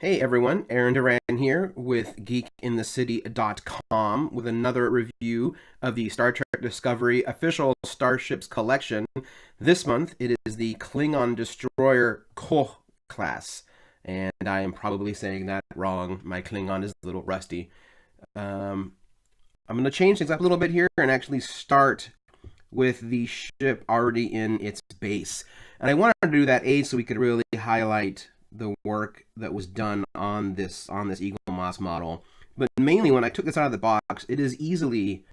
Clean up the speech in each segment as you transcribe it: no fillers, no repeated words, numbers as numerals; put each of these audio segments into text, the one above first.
Hey everyone, Aaron Duran here with geekinthecity.com with another review of the Star Trek Discovery official Starships collection. This month it is the Klingon destroyer Qugh class, and I am probably saying that wrong. My Klingon is a little rusty. Um, I'm going to change things up a little bit here and actually start with the ship already in its base. And I wanted to do that so we could really highlight the work that was done on this Eaglemoss model. But mainly when I took this out of the box, it is easily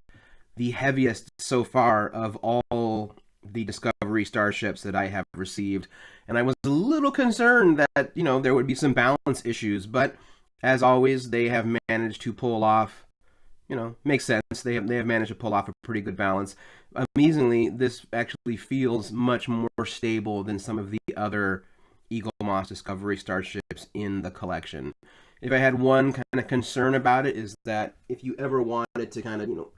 the heaviest so far of all the Discovery starships that I have received. And I was a little concerned that, there would be some balance issues, but as always, they have managed to pull off, makes sense. They have managed to pull off a pretty good balance. Amazingly, this actually feels much more stable than some of the other Eaglemoss Discovery starships in the collection. If I had one kind of concern about it, is that if you ever wanted to kind of,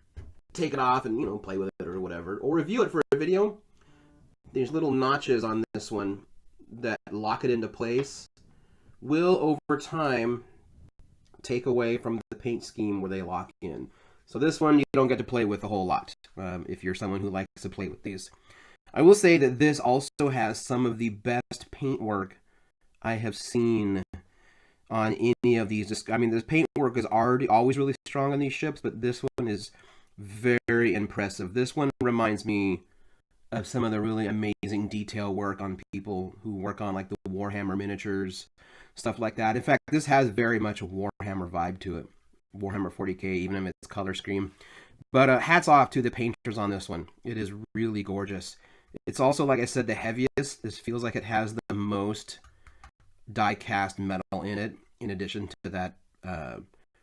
take it off and, play with it or whatever, or review it for a video, there's little notches on this one that lock it into place, will over time take away from the paint scheme where they lock in. So this one you don't get to play with a whole lot if you're someone who likes to play with these. I will say that this also has some of the best paintwork I have seen on any of these. I mean, this paintwork is always really strong on these ships, but this one is very impressive. This one reminds me of some of the really amazing detail work on people who work on like the Warhammer miniatures, stuff like that. In fact, this has very much a Warhammer vibe to it. Warhammer 40k, even in its color scheme. But hats off to the painters on this one. It is really gorgeous. It's also, like I said, the heaviest. This feels like it has the most die-cast metal in it, in addition to that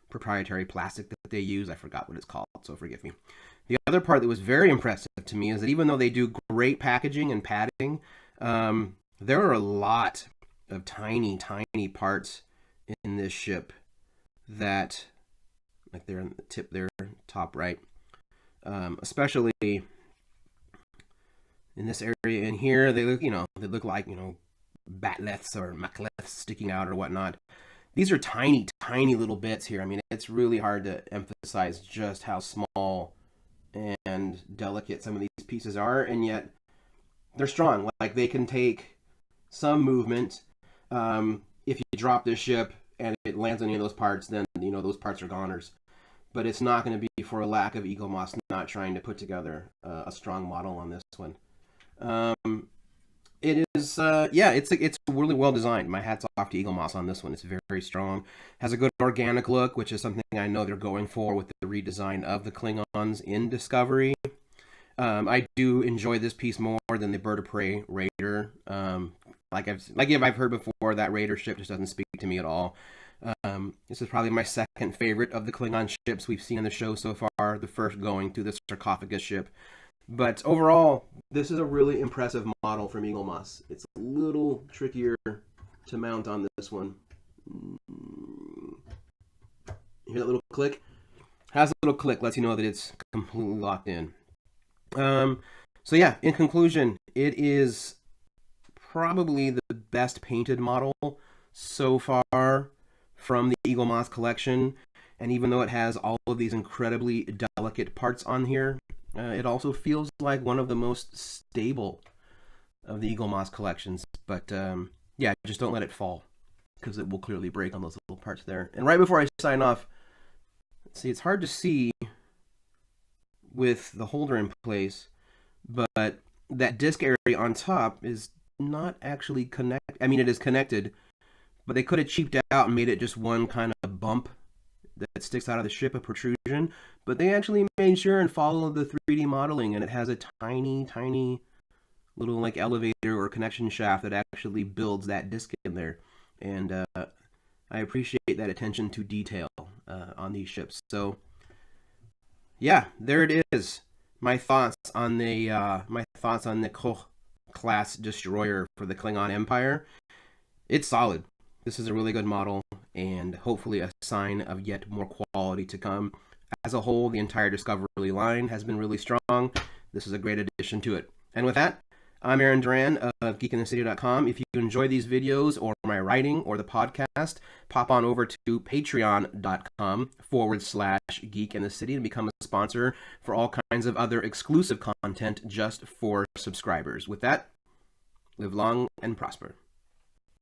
proprietary plastic that they use. I forgot what it's called, so forgive me. The other part that was very impressive to me is that even though they do great packaging and padding, there are a lot of tiny, tiny parts in this ship that, like they're in the tip there, top right, especially in this area in here, they look like, batleths or macleths sticking out or whatnot. These are tiny, tiny little bits here. I mean, it's really hard to emphasize just how small and delicate some of these pieces are, and yet they're strong. Like, they can take some movement. If you drop this ship and it lands on any of those parts, then, those parts are goners. But it's not going to be for a lack of Eaglemoss not trying to put together a strong model on this one. It is, it's really well designed. My hat's off to Eaglemoss on this one. It's very, very strong. Has a good organic look, which is something I know they're going for with the redesign of the Klingons in Discovery. I do enjoy this piece more than the Bird of Prey Raider. Like I've heard before, that Raider ship just doesn't speak to me at all. This is probably my second favorite of the Klingon ships we've seen in the show so far. The first going to the sarcophagus ship. But overall, this is a really impressive model from Eaglemoss. It's a little trickier to mount on this one. Hear that little click? Has a little click, lets you know that it's completely locked in. So yeah, in conclusion, it is probably the best painted model so far from the Eaglemoss collection. And even though it has all of these incredibly delicate parts on here, it also feels like one of the most stable of the Eaglemoss collections. But yeah, just don't let it fall, because it will clearly break on those little parts there. And right before I sign off, see, it's hard to see with the holder in place, but that disc area on top is not actually connected. I mean, it is connected, but they could have cheaped out and made it just one kind of bump that sticks out of the ship, a protrusion, but they actually made sure and followed the 3D modeling, and it has a tiny, tiny little like elevator or connection shaft that actually builds that disc in there. And I appreciate that attention to detail on these ships. So yeah, there it is. My thoughts on the Qugh class destroyer for the Klingon Empire. It's solid. This is a really good model, and hopefully a sign of yet more quality to come. As a whole, the entire Discovery line has been really strong. This is a great addition to it. And with that, I'm Aaron Duran of geekinthecity.com. If you enjoy these videos or my writing or the podcast, pop on over to patreon.com/Geek in the City and become a sponsor for all kinds of other exclusive content just for subscribers. With that, live long and prosper.